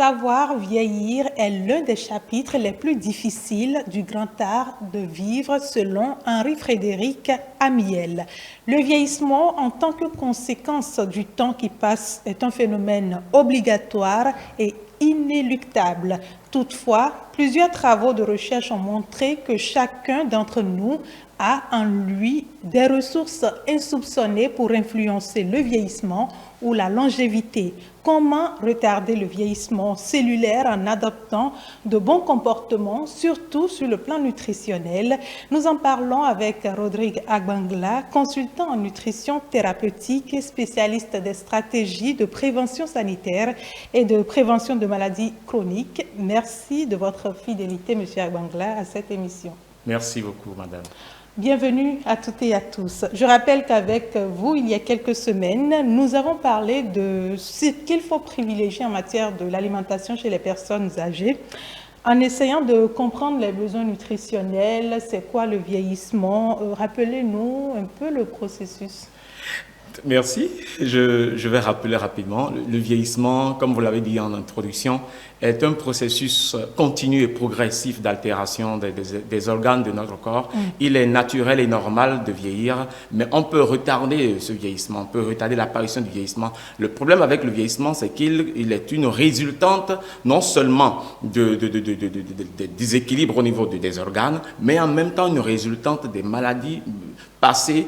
Savoir vieillir est l'un des chapitres les plus difficiles du grand art de vivre selon Henri-Frédéric Amiel. Le vieillissement en tant que conséquence du temps qui passe est un phénomène obligatoire et inéluctable. Toutefois, plusieurs travaux de recherche ont montré que chacun d'entre nous a en lui des ressources insoupçonnées pour influencer le vieillissement ou la longévité. Comment retarder le vieillissement cellulaire en adoptant de bons comportements, surtout sur le plan nutritionnel? Nous en parlons avec Rodrigue Agbangla, consultant en nutrition thérapeutique et spécialiste des stratégies de prévention sanitaire et de prévention de maladies chroniques. Merci de votre fidélité, M. Agbangla, à cette émission. Merci beaucoup, madame. Bienvenue à toutes et à tous. Je rappelle qu'avec vous, il y a quelques semaines, nous avons parlé de ce qu'il faut privilégier en matière de l'alimentation chez les personnes âgées, en essayant de comprendre les besoins nutritionnels, c'est quoi le vieillissement. Rappelez-nous un peu le processus. Merci. Je vais rappeler rapidement. Le vieillissement, comme vous l'avez dit en introduction, est un processus continu et progressif d'altération des organes de notre corps. Il est naturel et normal de vieillir, mais on peut retarder ce vieillissement, on peut retarder l'apparition du vieillissement. Le problème avec le vieillissement, c'est qu'il est une résultante non seulement de déséquilibres au niveau des organes, mais en même temps une résultante des maladies passées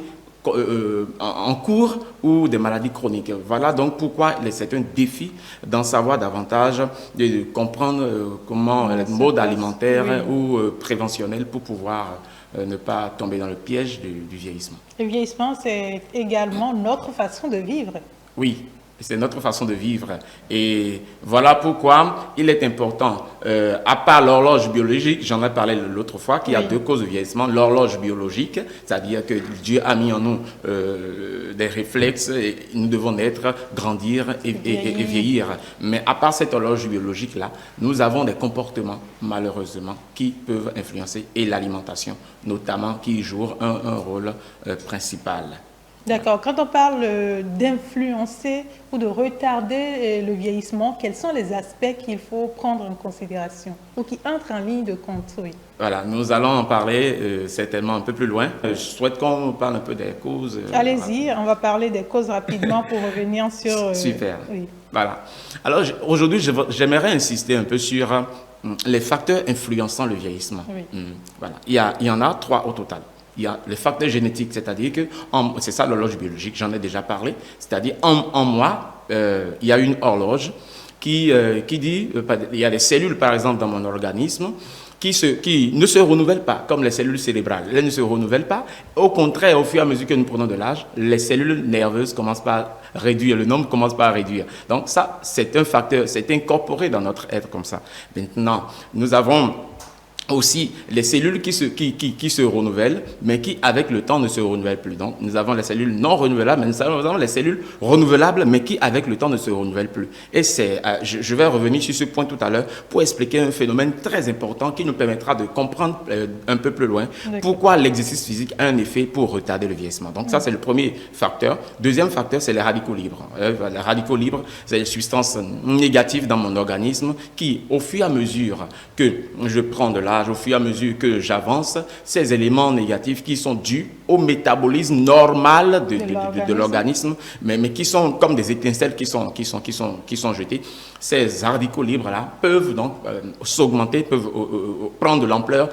en cours ou des maladies chroniques. Voilà donc pourquoi c'est un défi d'en savoir davantage, de comprendre comment les modes alimentaires ou préventionnels pour pouvoir ne pas tomber dans le piège du vieillissement. Le vieillissement, c'est également notre façon de vivre. Oui. C'est notre façon de vivre. Et voilà pourquoi il est important, à part l'horloge biologique, j'en ai parlé l'autre fois, qu'il y a deux causes de vieillissement. L'horloge biologique, c'est-à-dire que Dieu a mis en nous des réflexes, et nous devons naître, grandir et vieillir. Mais à part cette horloge biologique-là, nous avons des comportements, malheureusement, qui peuvent influencer, et l'alimentation, notamment, qui joue un rôle principal. D'accord. Quand on parle d'influencer ou de retarder le vieillissement, quels sont les aspects qu'il faut prendre en considération ou qui entrent en ligne de compte? Oui. Voilà, nous allons en parler certainement un peu plus loin. Je souhaite qu'on parle un peu des causes. Allez-y, on va parler des causes rapidement pour revenir sur... Super. Oui. Voilà. Alors aujourd'hui, j'aimerais insister un peu sur les facteurs influençant le vieillissement. Oui. Voilà. Il y en a 3 au total. Il y a les facteurs génétiques, c'est-à-dire que, c'est ça l'horloge biologique, j'en ai déjà parlé, c'est-à-dire en moi, il y a une horloge qui dit, il y a des cellules par exemple dans mon organisme qui ne se renouvellent pas, comme les cellules cérébrales. Elles ne se renouvellent pas. Au contraire, au fur et à mesure que nous prenons de l'âge, les cellules nerveuses commencent par réduire, le nombre commence par réduire. Donc ça, c'est un facteur, c'est incorporé dans notre être comme ça. Maintenant, nous avons aussi les cellules qui se renouvellent, mais qui, avec le temps, ne se renouvellent plus. Donc, nous avons les cellules non renouvelables, mais nous avons les cellules renouvelables, mais qui, avec le temps, ne se renouvellent plus. Et je vais revenir sur ce point tout à l'heure pour expliquer un phénomène très important qui nous permettra de comprendre un peu plus loin pourquoi l'exercice physique a un effet pour retarder le vieillissement. Donc, ça, c'est le premier facteur. Deuxième facteur, c'est les radicaux libres. Les radicaux libres, c'est les substances négatives dans mon organisme qui, au fur et à mesure que je prends de l'âge, au fur et à mesure que j'avance, ces éléments négatifs qui sont dus au métabolisme normal de l'organisme, mais qui sont comme des étincelles qui sont jetées. Ces radicaux libres-là peuvent donc s'augmenter, peuvent prendre de l'ampleur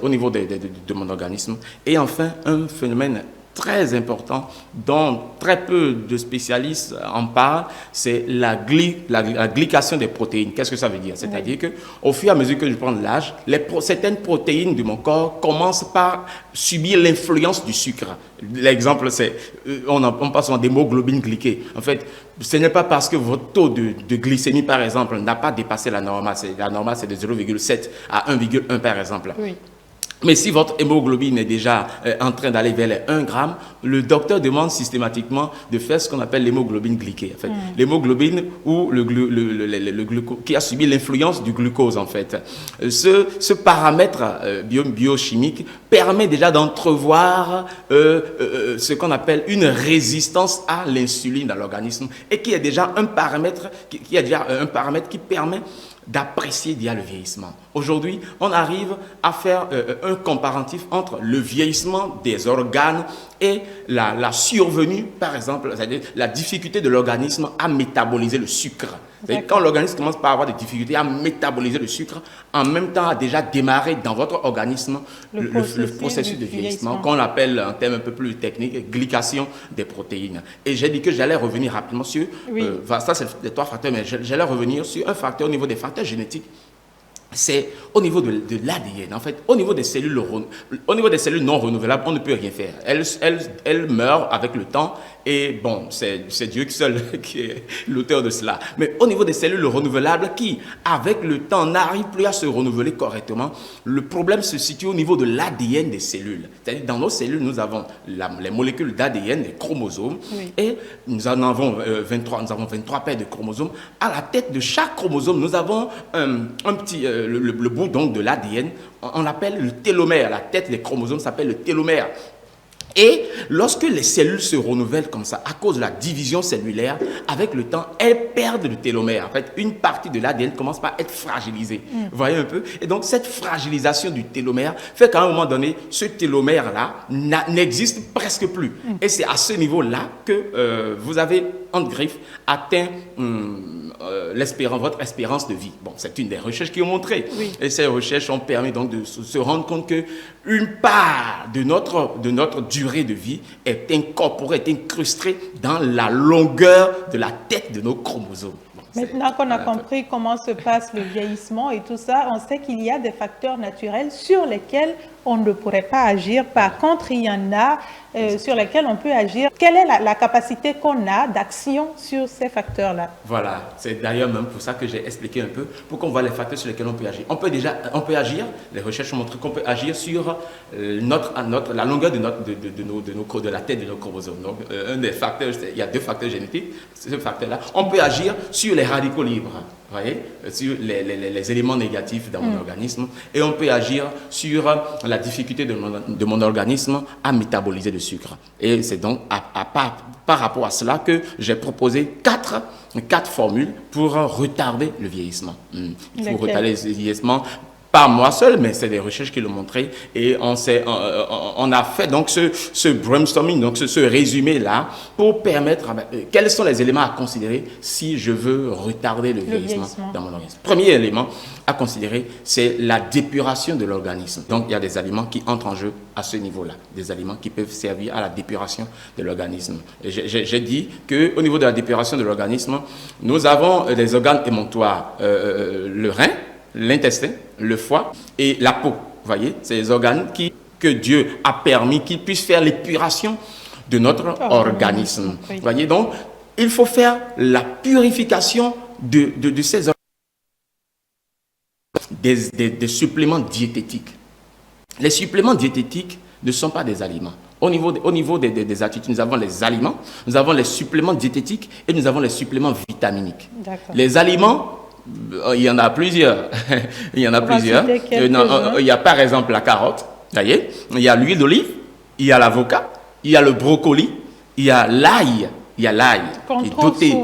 au niveau de mon organisme. Et enfin, un phénomène très important dont très peu de spécialistes en parlent, c'est la glycation des protéines. Qu'est-ce que ça veut dire? C'est-à-dire qu'au fur et à mesure que je prends de l'âge, certaines protéines de mon corps commencent par subir l'influence du sucre. L'exemple, c'est, on parle souvent d'hémoglobine glyquée. En fait, ce n'est pas parce que votre taux de glycémie, par exemple, n'a pas dépassé la normale. La normale, c'est de 0,7 à 1,1, par exemple. Oui. Mais si votre hémoglobine est déjà en train d'aller vers les 1 gramme, le docteur demande systématiquement de faire ce qu'on appelle l'hémoglobine glyquée. En fait. L'hémoglobine ou le glucose, qui a subi l'influence du glucose en fait. Ce paramètre biochimique permet déjà d'entrevoir ce qu'on appelle une résistance à l'insuline dans l'organisme et qui est déjà un paramètre qui permet d'apprécier le vieillissement. Aujourd'hui, on arrive à faire un comparatif entre le vieillissement des organes et la survenue, par exemple, c'est-à-dire la difficulté de l'organisme à métaboliser le sucre. Quand l'organisme commence par avoir des difficultés à métaboliser le sucre, en même temps a déjà démarré dans votre organisme le processus de vieillissement, qu'on appelle en termes un peu plus techniques, glycation des protéines. Et j'ai dit que j'allais revenir rapidement sur, ça c'est les 3 facteurs, mais j'allais revenir sur un facteur au niveau des facteurs génétiques. C'est au niveau de l'ADN. En fait, au niveau des cellules non renouvelables, on ne peut rien faire. Elles meurent avec le temps et bon, c'est Dieu seul qui est l'auteur de cela. Mais au niveau des cellules renouvelables qui, avec le temps, n'arrivent plus à se renouveler correctement, le problème se situe au niveau de l'ADN des cellules. C'est-à-dire dans nos cellules, nous avons les molécules d'ADN, les chromosomes, et nous en avons 23 paires de chromosomes. À la tête de chaque chromosome, nous avons un petit... le bout donc de l'ADN, on l'appelle le télomère. La tête des chromosomes s'appelle le télomère. Et lorsque les cellules se renouvellent comme ça, à cause de la division cellulaire, avec le temps, elles perdent le télomère. En fait, une partie de l'ADN commence par être fragilisée. Vous voyez un peu? Et donc, cette fragilisation du télomère fait qu'à un moment donné, ce télomère-là n'existe presque plus. Et c'est à ce niveau-là que vous avez, entre griffes, atteint votre espérance de vie. Bon, c'est une des recherches qui ont montré. Et ces recherches ont permis donc de se rendre compte qu'une part de notre durée de vie est incorporée, est incrustée dans la longueur de la tête de nos chromosomes. Maintenant qu'on a compris comment se passe le vieillissement et tout ça, on sait qu'il y a des facteurs naturels sur lesquels on ne pourrait pas agir. Par contre, il y en a sur lesquels on peut agir. Quelle est la capacité qu'on a d'action sur ces facteurs-là? Voilà, c'est d'ailleurs même pour ça que j'ai expliqué un peu, pour qu'on voit les facteurs sur lesquels on peut agir. On peut agir, les recherches ont montré qu'on peut agir sur la longueur de la tête de nos chromosomes. Donc, un des facteurs, il y a 2 facteurs génétiques, ce facteur-là. On peut agir sur les radicaux libres, vous voyez, sur les éléments négatifs dans mon organisme, et on peut agir sur la difficulté de mon organisme à métaboliser le sucre. Et c'est donc par rapport à cela que j'ai proposé 4 formules pour retarder le vieillissement. Pour retarder le vieillissement. Pas moi seul, mais c'est des recherches qui l'ont montré et on a fait donc ce brainstorming, donc ce résumé-là pour permettre, quels sont les éléments à considérer si je veux retarder le vieillissement dans mon organisme. Premier élément à considérer, c'est la dépuration de l'organisme. Donc, il y a des aliments qui entrent en jeu à ce niveau-là, des aliments qui peuvent servir à la dépuration de l'organisme. J'ai dit qu'au niveau de la dépuration de l'organisme, nous avons des organes émonctoires, le rein, l'intestin, le foie et la peau. Vous voyez, c'est les organes que Dieu a permis qu'ils puissent faire l'épuration de notre organisme. Vous voyez, donc, il faut faire la purification de ces organes, des suppléments diététiques. Les suppléments diététiques ne sont pas des aliments. Au niveau des attitudes, nous avons les aliments, nous avons les suppléments diététiques et nous avons les suppléments vitaminiques. Les aliments, il y en a plusieurs. Il y en a plusieurs. Il y a par exemple la carotte, voyez, il y a l'huile d'olive, il y a l'avocat, il y a le brocoli, il y a l'ail. Il y a l'ail qui est doté,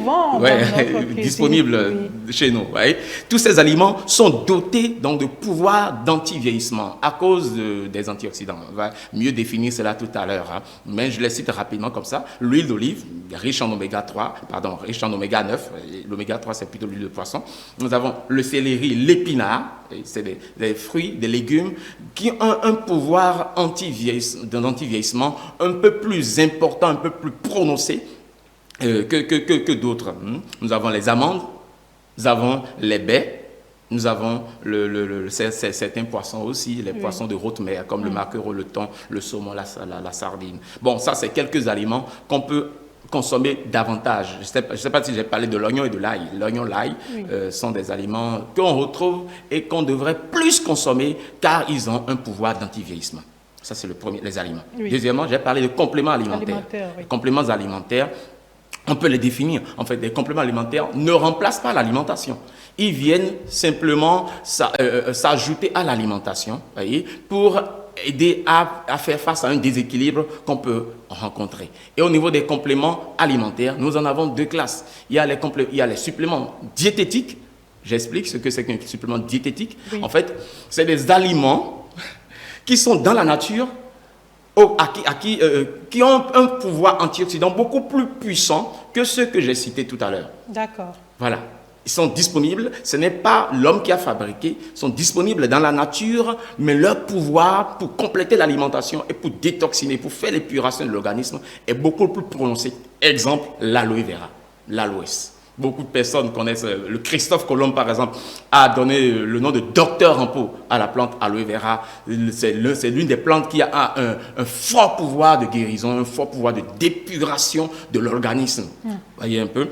disponible chez nous. Voyez. Tous ces aliments sont dotés donc, de pouvoirs d'anti-vieillissement à cause des antioxydants. On va mieux définir cela tout à l'heure. Mais je les cite rapidement comme ça. L'huile d'olive, riche en oméga 9. L'oméga 3, c'est plutôt l'huile de poisson. Nous avons le céleri, l'épinard. C'est des fruits, des légumes qui ont un pouvoir d'anti-vieillissement un peu plus important, un peu plus prononcé que d'autres. Nous avons les amandes, nous avons les baies, nous avons certains poissons aussi, les poissons de haute mer, comme le maquereau, le thon, le saumon, la sardine. Bon, ça, c'est quelques aliments consommer davantage. Je ne sais pas si j'ai parlé de l'oignon et de l'ail. L'oignon, l'ail sont des aliments qu'on retrouve et qu'on devrait plus consommer car ils ont un pouvoir d'anti-vieillissement. Ça, c'est le premier, les aliments. Oui. Deuxièmement, j'ai parlé de compléments alimentaires. Oui. Compléments alimentaires, on peut les définir. En fait, les compléments alimentaires ne remplacent pas l'alimentation. Ils viennent simplement s'ajouter à l'alimentation, voyez, pour aider à faire face à un déséquilibre qu'on peut rencontrer. Et au niveau des compléments alimentaires, nous en avons deux classes. Il y a les suppléments diététiques. J'explique ce que c'est qu'un supplément diététique. Oui. En fait, c'est des aliments qui sont dans la nature, qui ont un pouvoir antioxydant beaucoup plus puissant que ceux que j'ai cités tout à l'heure. D'accord. Voilà. Ils sont disponibles, ce n'est pas l'homme qui a fabriqué, ils sont disponibles dans la nature, mais leur pouvoir pour compléter l'alimentation et pour détoxiner, pour faire l'épuration de l'organisme est beaucoup plus prononcé. Exemple, l'aloe vera, l'aloès. Beaucoup de personnes connaissent, le Christophe Colomb par exemple, a donné le nom de docteur en pot à la plante aloe vera. C'est l'une des plantes qui a un fort pouvoir de guérison, un fort pouvoir de dépuration de l'organisme. Voyez un peu.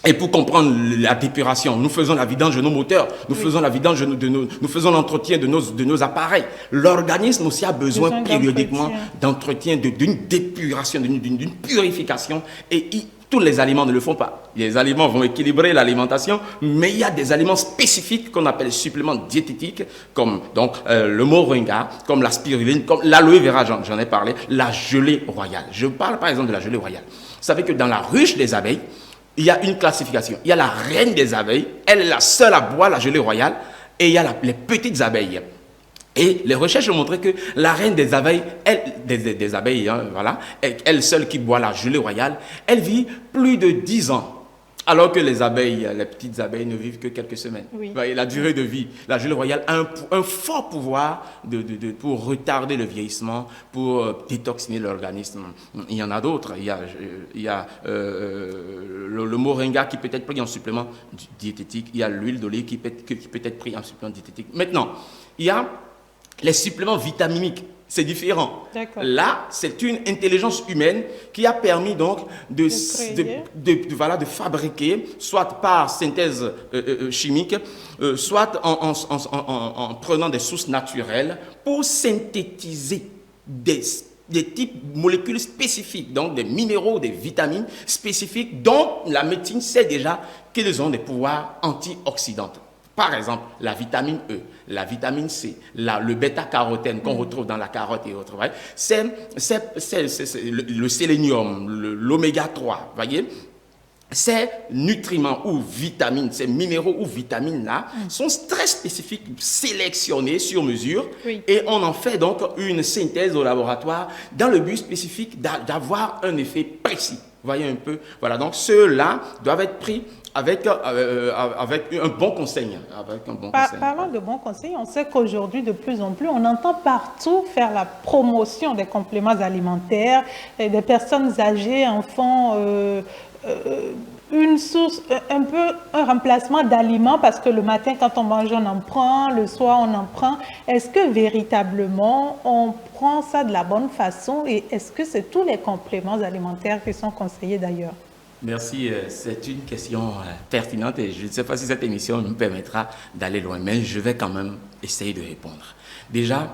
Et pour comprendre la dépuration, nous faisons la vidange de nos moteurs, nous faisons la vidange nous faisons l'entretien de nos appareils. L'organisme aussi a besoin périodiquement d'entretien, d'une dépuration, d'une purification. Et tous les aliments ne le font pas. Les aliments vont équilibrer l'alimentation, mais il y a des aliments spécifiques qu'on appelle suppléments diététiques, comme donc, le moringa, comme la spiruline, comme l'aloe vera, j'en ai parlé, la gelée royale. Je parle par exemple de la gelée royale. Vous savez que dans la ruche des abeilles, il y a une classification. Il y a la reine des abeilles, elle est la seule à boire la gelée royale, et il y a les petites abeilles. Et les recherches ont montré que la reine des abeilles, des abeilles, hein, voilà, elle seule qui boit la gelée royale, elle vit plus de 10 ans. Alors que les abeilles, les petites abeilles ne vivent que quelques semaines. Oui. La durée de vie, la gelée royale a un fort pouvoir pour retarder le vieillissement, pour détoxiner l'organisme. Il y en a d'autres. Il y a le moringa qui peut être pris en supplément diététique. Il y a l'huile d'olive qui peut être pris en supplément diététique. Maintenant, il y a les suppléments vitaminiques. C'est différent. Là, c'est une intelligence humaine qui a permis donc de fabriquer, soit par synthèse chimique, soit en prenant des sources naturelles pour synthétiser des types molécules spécifiques, donc des minéraux, des vitamines spécifiques dont la médecine sait déjà qu'ils ont des pouvoirs antioxydants. Par exemple, la vitamine E, la vitamine C, le bêta-carotène qu'on retrouve dans la carotte et autres, c'est le sélénium, l'oméga 3, voyez. Ces nutriments ou vitamines, ces minéraux ou vitamines-là sont très spécifiques, sélectionnés sur mesure, et on en fait donc une synthèse au laboratoire dans le but spécifique d'avoir un effet précis. Voyez un peu, voilà, donc ceux-là doivent être pris avec un bon conseil. Parlant de bons conseils, on sait qu'aujourd'hui, de plus en plus, on entend partout faire la promotion des compléments alimentaires, et des personnes âgées en font une source, un remplacement d'aliments, parce que le matin, quand on mange, on en prend, le soir, on en prend. Est-ce que véritablement, on prend ça de la bonne façon, et est-ce que c'est tous les compléments alimentaires qui sont conseillés d'ailleurs? Merci, c'est une question pertinente et je ne sais pas si cette émission nous permettra d'aller loin, mais je vais quand même essayer de répondre. Déjà,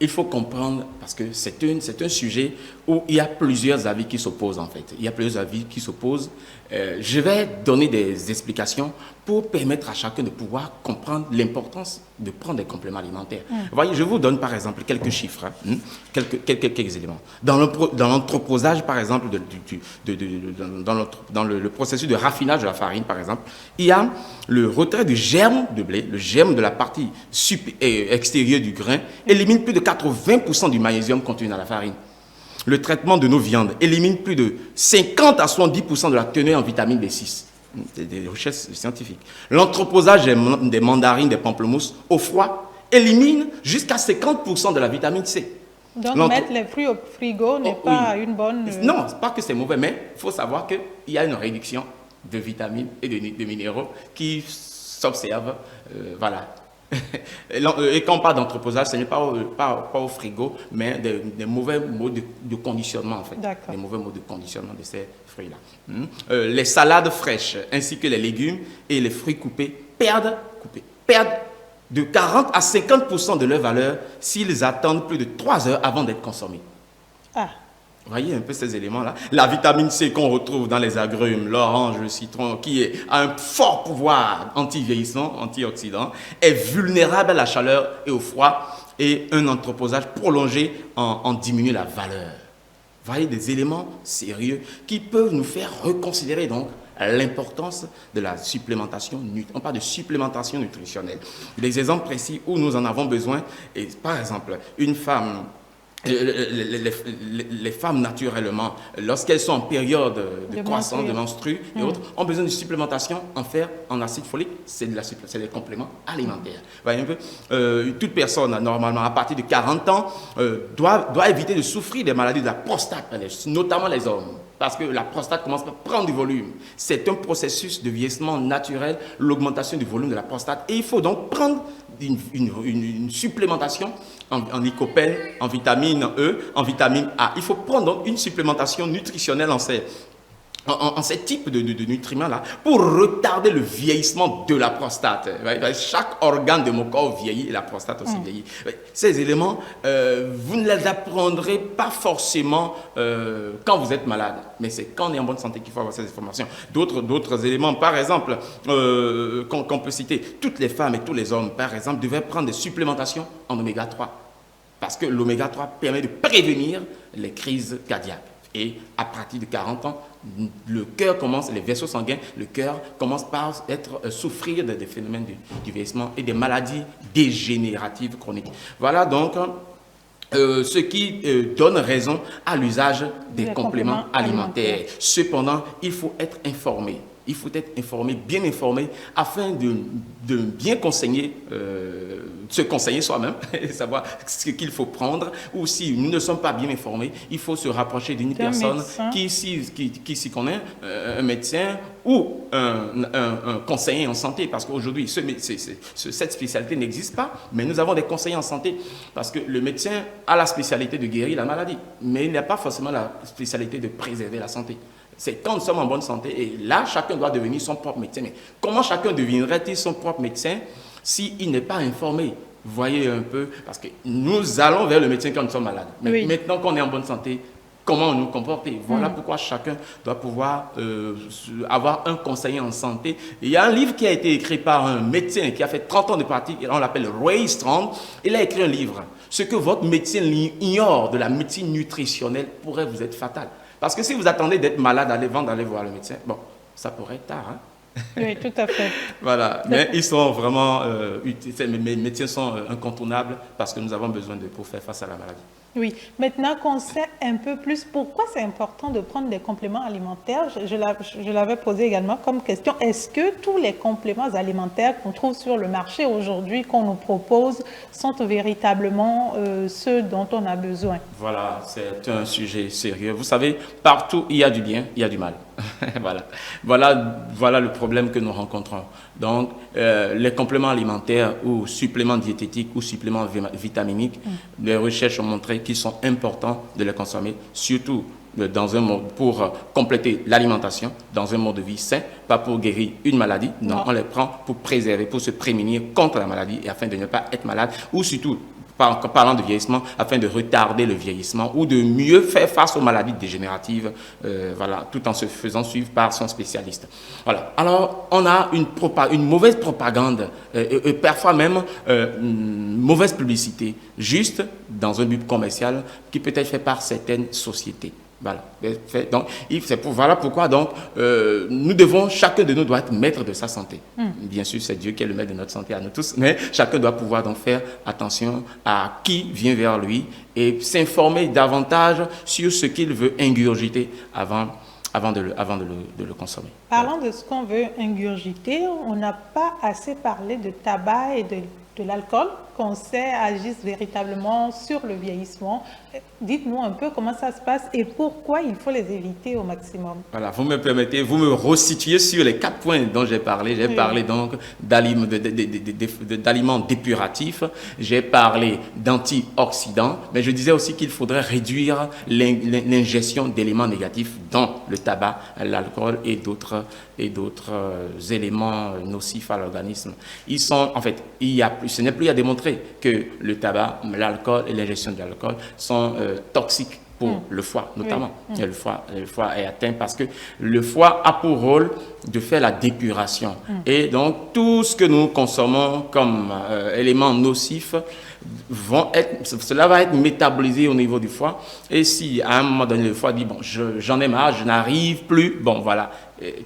il faut comprendre, parce que c'est un sujet où il y a plusieurs avis qui s'opposent en fait. Il y a plusieurs avis qui s'opposent. Je vais donner des explications pour permettre à chacun de pouvoir comprendre l'importance de prendre des compléments alimentaires. Voyez, je vous donne par exemple quelques chiffres, quelques éléments. Dans l'entreposage par exemple, dans le processus de raffinage de la farine par exemple, il y a le retrait du germe de blé, le germe de la partie extérieure du grain, élimine plus de 80% du magnésium contenu dans la farine. Le traitement de nos viandes élimine plus de 50 à 70% de la teneur en vitamine B6. Des recherches scientifiques. L'entreposage des mandarines, des pamplemousses au froid élimine jusqu'à 50% de la vitamine C. Donc mettre les fruits au frigo n'est pas une bonne... Non, pas que c'est mauvais, mais il faut savoir qu'il y a une réduction de vitamines et de minéraux qui s'observe, voilà. Et quand on parle d'entreposage, ce n'est pas au frigo, mais des mauvais modes de conditionnement, en fait. Des mauvais modes de conditionnement de ces fruits-là. Les salades fraîches, ainsi que les légumes et les fruits coupés, perdent de 40 à 50% de leur valeur s'ils attendent plus de 3 heures avant d'être consommés. Vous voyez un peu ces éléments-là. La vitamine C qu'on retrouve dans les agrumes, l'orange, le citron, qui a un fort pouvoir anti-vieillissant, antioxydant, est vulnérable à la chaleur et au froid, et un entreposage prolongé en diminue la valeur. Vous voyez des éléments sérieux qui peuvent nous faire reconsidérer donc l'importance de la supplémentation. On parle de supplémentation nutritionnelle. Des exemples précis où nous en avons besoin, et par exemple, une femme... Les femmes, naturellement, lorsqu'elles sont en période de croissance, de menstrues et autres, ont besoin de supplémentation en fer, en acide folique. C'est des compléments alimentaires. Voyez un peu, toute personne, normalement, à partir de 40 ans, doit éviter de souffrir des maladies de la prostate, notamment les hommes. Parce que la prostate commence à prendre du volume. C'est un processus de vieillissement naturel, l'augmentation du volume de la prostate. Et il faut donc prendre une supplémentation en lycopène, en vitamine E, en vitamine A. Il faut prendre donc une supplémentation nutritionnelle en ces types de nutriments-là pour retarder le vieillissement de la prostate. Chaque organe de mon corps vieillit et la prostate aussi vieillit. Ces éléments, vous ne les apprendrez pas forcément quand vous êtes malade, mais c'est quand on est en bonne santé qu'il faut avoir ces informations. D'autres éléments, par exemple, qu'on peut citer, toutes les femmes et tous les hommes, par exemple, devaient prendre des supplémentations en oméga 3, parce que l'oméga 3 permet de prévenir les crises cardiaques. Et à partir de 40 ans, le cœur commence, les vaisseaux sanguins, le cœur commence par souffrir des phénomènes du vieillissement et des maladies dégénératives chroniques. Voilà donc ce qui donne raison à l'usage des compléments alimentaires. Cependant, il faut être informé. Il faut être informé, bien informé, afin de bien conseiller, se conseiller soi-même, savoir ce qu'il faut prendre. Ou si nous ne sommes pas bien informés, il faut se rapprocher d'une personne qui s'y connaît, un médecin ou un conseiller en santé. Parce qu'aujourd'hui, cette spécialité n'existe pas, mais nous avons des conseillers en santé. Parce que le médecin a la spécialité de guérir la maladie, mais il n'a pas forcément la spécialité de préserver la santé. C'est quand nous sommes en bonne santé, et là, chacun doit devenir son propre médecin. Mais comment chacun deviendrait-il son propre médecin s'il n'est pas informé? Vous voyez un peu, parce que nous allons vers le médecin quand nous sommes malades. Mais maintenant qu'on est en bonne santé, comment nous comporter? Voilà pourquoi chacun doit pouvoir avoir un conseiller en santé. Il y a un livre qui a été écrit par un médecin qui a fait 30 ans de pratique, on l'appelle Ray Strong. Il a écrit un livre. Ce que votre médecin ignore de la médecine nutritionnelle pourrait vous être fatal. Parce que si vous attendez d'être malade avant d'aller voir le médecin, bon, ça pourrait être tard. Oui, tout à fait. Voilà, mais ils sont vraiment utiles. Mes médecins sont incontournables parce que nous avons besoin d'eux pour faire face à la maladie. Oui, maintenant qu'on sait un peu plus pourquoi c'est important de prendre des compléments alimentaires, je l'avais posé également comme question, est-ce que tous les compléments alimentaires qu'on trouve sur le marché aujourd'hui, qu'on nous propose, sont véritablement ceux dont on a besoin? Voilà, c'est un sujet sérieux. Vous savez, partout il y a du bien, il y a du mal. Voilà le problème que nous rencontrons. Donc, les compléments alimentaires ou suppléments diététiques ou suppléments vitaminiques, les recherches ont montré qu'ils sont importants de les consommer, surtout dans un mode pour compléter l'alimentation, dans un mode de vie sain, pas pour guérir une maladie. Non, on les prend pour préserver, pour se prémunir contre la maladie et afin de ne pas être malade, ou surtout, parlant de vieillissement, afin de retarder le vieillissement ou de mieux faire face aux maladies dégénératives, tout en se faisant suivre par son spécialiste. Voilà. Alors, on a une mauvaise propagande et parfois même une mauvaise publicité, juste dans un but commercial qui peut être fait par certaines sociétés. Voilà. Donc, voilà pourquoi donc, chacun de nous doit être maître de sa santé. Bien sûr, c'est Dieu qui est le maître de notre santé à nous tous, mais chacun doit pouvoir donc faire attention à qui vient vers lui et s'informer davantage sur ce qu'il veut ingurgiter avant de le consommer. Parlant de ce qu'on veut ingurgiter, on n'a pas assez parlé de tabac et de de l'alcool qu'on sait agissent véritablement sur le vieillissement. Dites-nous un peu comment ça se passe et pourquoi il faut les éviter au maximum. Voilà, vous me permettez, vous me resituez sur les 4 points dont j'ai parlé. J'ai parlé donc d'aliments dépuratifs, j'ai parlé d'antioxydants, mais je disais aussi qu'il faudrait réduire l'ingestion d'éléments négatifs dans le tabac, l'alcool et d'autres éléments nocifs à l'organisme. Ils sont, en fait, ce n'est plus à démontrer que le tabac, l'alcool et l'ingestion de l'alcool sont toxiques pour le foie, notamment. Et le foie est atteint parce que le foie a pour rôle de faire la dépuration. Et donc, tout ce que nous consommons comme éléments nocifs, cela va être métabolisé au niveau du foie. Et si à un moment donné, le foie dit, bon, j'en ai marre, je n'arrive plus, bon, voilà,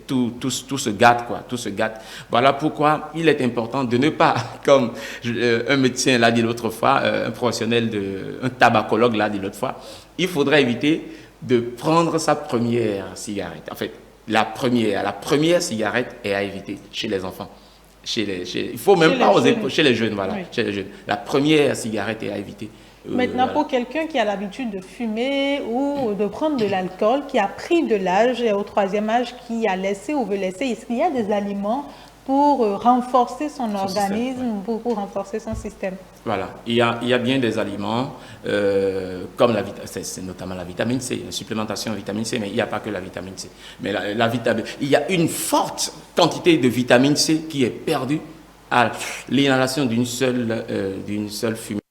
tout se gâte, quoi, tout se gâte. Voilà pourquoi il est important de ne pas, comme un médecin l'a dit l'autre fois, un tabacologue l'a dit l'autre fois, il faudrait éviter de prendre sa première cigarette. En fait, la première cigarette est à éviter chez les enfants. Il faut même pas oser, chez les jeunes, voilà, chez les jeunes. La première cigarette est à éviter. Maintenant, pour quelqu'un qui a l'habitude de fumer ou de prendre de l'alcool, qui a pris de l'âge et au 3e âge, qui a laissé ou veut laisser, est-ce qu'il y a des aliments pour renforcer son organisme, pour renforcer son système? Voilà, il y a bien des aliments, comme c'est notamment la vitamine C, la supplémentation en vitamine C, mais il n'y a pas que la vitamine C. Mais il y a une forte quantité de vitamine C qui est perdue à l'inhalation d'une seule fumée.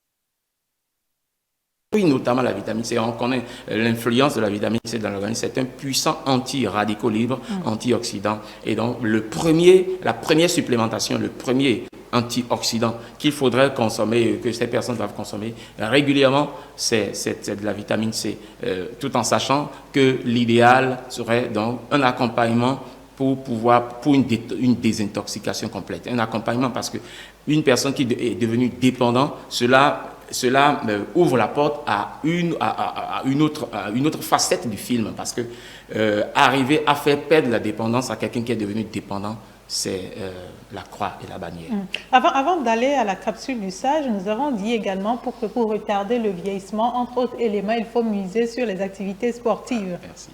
Oui, notamment la vitamine C. On connaît l'influence de la vitamine C dans l'organisme. C'est un puissant anti-radicaux libres, antioxydant. Et donc, la première supplémentation, le premier antioxydant qu'il faudrait consommer, que ces personnes doivent consommer régulièrement, c'est de la vitamine C. Tout en sachant que l'idéal serait donc un accompagnement pour une désintoxication complète. Un accompagnement parce que une personne qui est devenue dépendante, cela ouvre la porte à une autre facette du film, parce que arriver à faire perdre la dépendance à quelqu'un qui est devenu dépendant, c'est la croix et la bannière. Avant d'aller à la capsule du sage, nous avons dit également que pour retarder le vieillissement, entre autres éléments, il faut miser sur les activités sportives. Merci.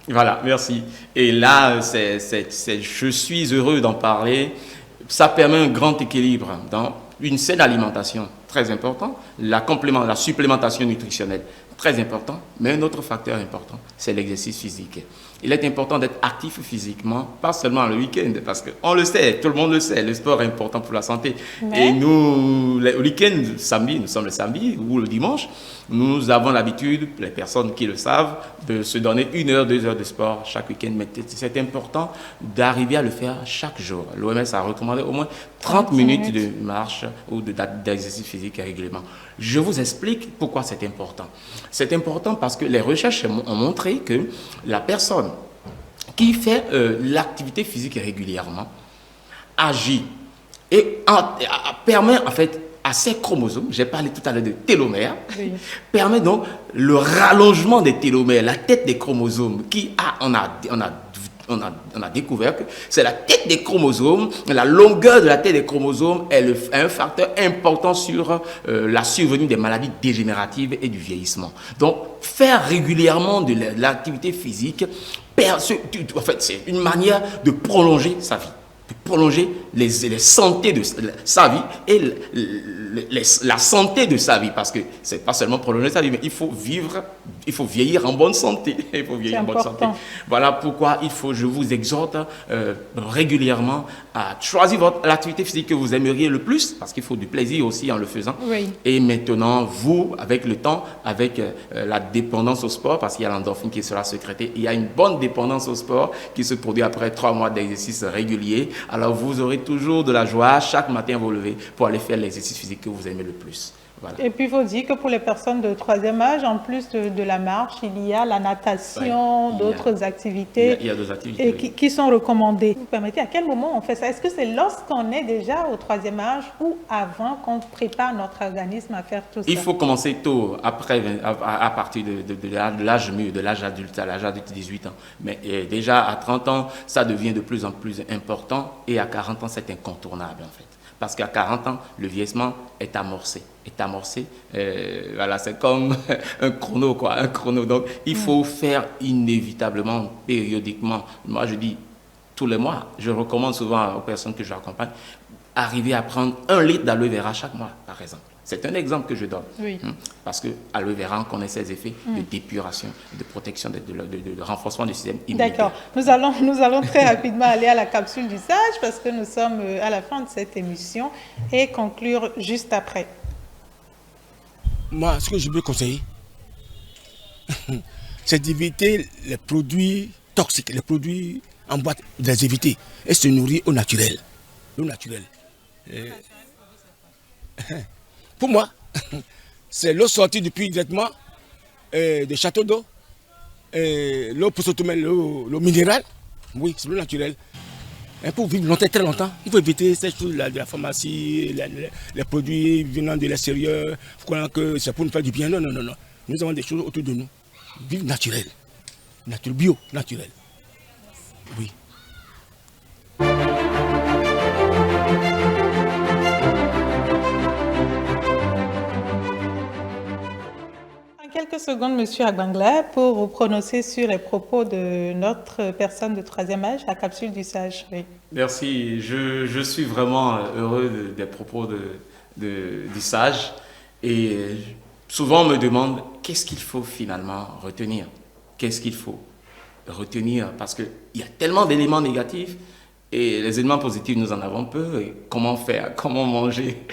Voilà, merci. Et là, je suis heureux d'en parler. Ça permet un grand équilibre dans une saine alimentation, très important, la supplémentation nutritionnelle, très important, mais un autre facteur important, c'est l'exercice physique. Il est important d'être actif physiquement, pas seulement le week-end, parce qu'on le sait, tout le monde le sait, le sport est important pour la santé. Mais... Et nous, le week-end, samedi, nous sommes le samedi ou le dimanche, nous avons l'habitude, les personnes qui le savent, de se donner 1 heure, 2 heures de sport chaque week-end. Mais c'est important d'arriver à le faire chaque jour. L'OMS a recommandé au moins 30 minutes de marche ou d'exercice physique régulièrement. Je vous explique pourquoi c'est important. C'est important parce que les recherches ont montré que la personne qui fait l'activité physique régulièrement agit et permet en fait à ces chromosomes, j'ai parlé tout à l'heure de télomères, permet donc le rallongement des télomères, la tête des chromosomes on a découvert que c'est la tête des chromosomes, la longueur de la tête des chromosomes est un facteur important sur la survenue des maladies dégénératives et du vieillissement. Donc, faire régulièrement de l'activité physique, en fait, c'est une manière de prolonger sa vie, de prolonger les santé de sa vie et la santé de sa vie, parce que c'est pas seulement prolonger sa vie, mais il faut vieillir en bonne santé. Il faut vieillir en bonne santé. Voilà pourquoi je vous exhorte régulièrement à choisir l'activité physique que vous aimeriez le plus, parce qu'il faut du plaisir aussi en le faisant. Oui. Et maintenant, vous, avec le temps, avec la dépendance au sport, parce qu'il y a l'endorphine qui sera sécrétée, il y a une bonne dépendance au sport qui se produit après 3 mois d'exercice régulier. Alors vous aurez toujours de la joie chaque matin à vous lever pour aller faire l'exercice physique que vous aimez le plus. Voilà. Et puis, il faut dire que pour les personnes de 3e âge, en plus de la marche, il y a la natation, d'autres activités, il y a d'autres activités qui sont recommandées. Vous permettez, à quel moment on fait ça? Est-ce que c'est lorsqu'on est déjà au 3e âge ou avant qu'on prépare notre organisme à faire tout ça? Il faut commencer tôt, à partir de l'âge mûr, de l'âge adulte, à l'âge adulte de 18 ans. Mais déjà à 30 ans, ça devient de plus en plus important et à 40 ans, c'est incontournable en fait. Parce qu'à 40 ans, le vieillissement est amorcé. Voilà, c'est comme un chrono, quoi, un chrono. Donc, il faut faire inévitablement, périodiquement. Moi, je dis tous les mois. Je recommande souvent aux personnes que j'accompagne, arriver à prendre 1 litre d'aloe vera chaque mois, par exemple. C'est un exemple que je donne. Oui. Parce que aloe vera, on connaît ses effets de dépuration, de protection, de renforcement du système immunitaire. D'accord. Nous allons très rapidement aller à la capsule du sage parce que nous sommes à la fin de cette émission et conclure juste après. Moi, ce que je peux conseiller, c'est d'éviter les produits toxiques, les produits en boîte, de les éviter et se nourrir au naturel. L'eau naturelle. Pour moi, c'est l'eau sortie depuis directement des châteaux d'eau, l'eau pour s'automer, l'eau minérale. Oui, c'est l'eau naturelle. Et pour vivre longtemps, très longtemps, il faut éviter ces choses de la pharmacie, les produits venant de l'extérieur, croyant que c'est pour nous faire du bien. Non, non, non, non. Nous avons des choses autour de nous. Vivre naturel. Bio, naturel. Oui. Quelques secondes, Monsieur Agbangla, pour vous prononcer sur les propos de notre personne de 3e âge, la capsule du sage. Oui. Merci. Je suis vraiment heureux des propos du sage. Et souvent, on me demande qu'est-ce qu'il faut finalement retenir. Qu'est-ce qu'il faut retenir? Parce qu'il y a tellement d'éléments négatifs et les éléments positifs, nous en avons peu. Et comment faire? Comment manger?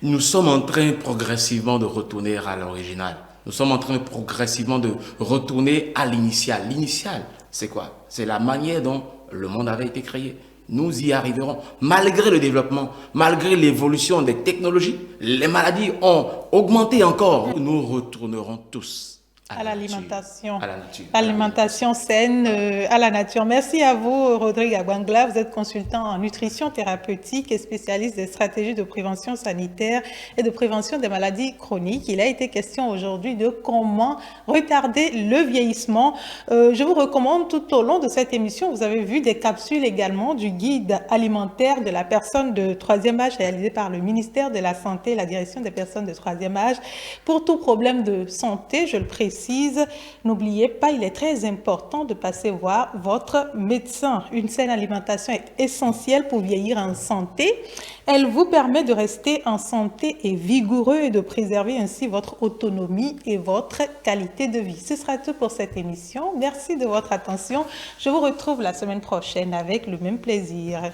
Nous sommes en train progressivement de retourner à l'original. Nous sommes en train progressivement de retourner à l'initial. L'initial, c'est quoi? C'est la manière dont le monde avait été créé. Nous y arriverons. Malgré le développement, malgré l'évolution des technologies, les maladies ont augmenté encore. Nous retournerons tous à l'alimentation. À la nature. Alimentation saine, à la nature. Merci à vous, Rodrigue Agbangla. Vous êtes consultant en nutrition thérapeutique et spécialiste des stratégies de prévention sanitaire et de prévention des maladies chroniques. Il a été question aujourd'hui de comment retarder le vieillissement. Je vous recommande tout au long de cette émission, vous avez vu des capsules également du guide alimentaire de la personne de 3e âge réalisé par le ministère de la Santé et la direction des personnes de 3e âge. Pour tout problème de santé, je le précise, n'oubliez pas, il est très important de passer voir votre médecin. Une saine alimentation est essentielle pour vieillir en santé. Elle vous permet de rester en santé et vigoureux et de préserver ainsi votre autonomie et votre qualité de vie. Ce sera tout pour cette émission. Merci de votre attention. Je vous retrouve la semaine prochaine avec le même plaisir.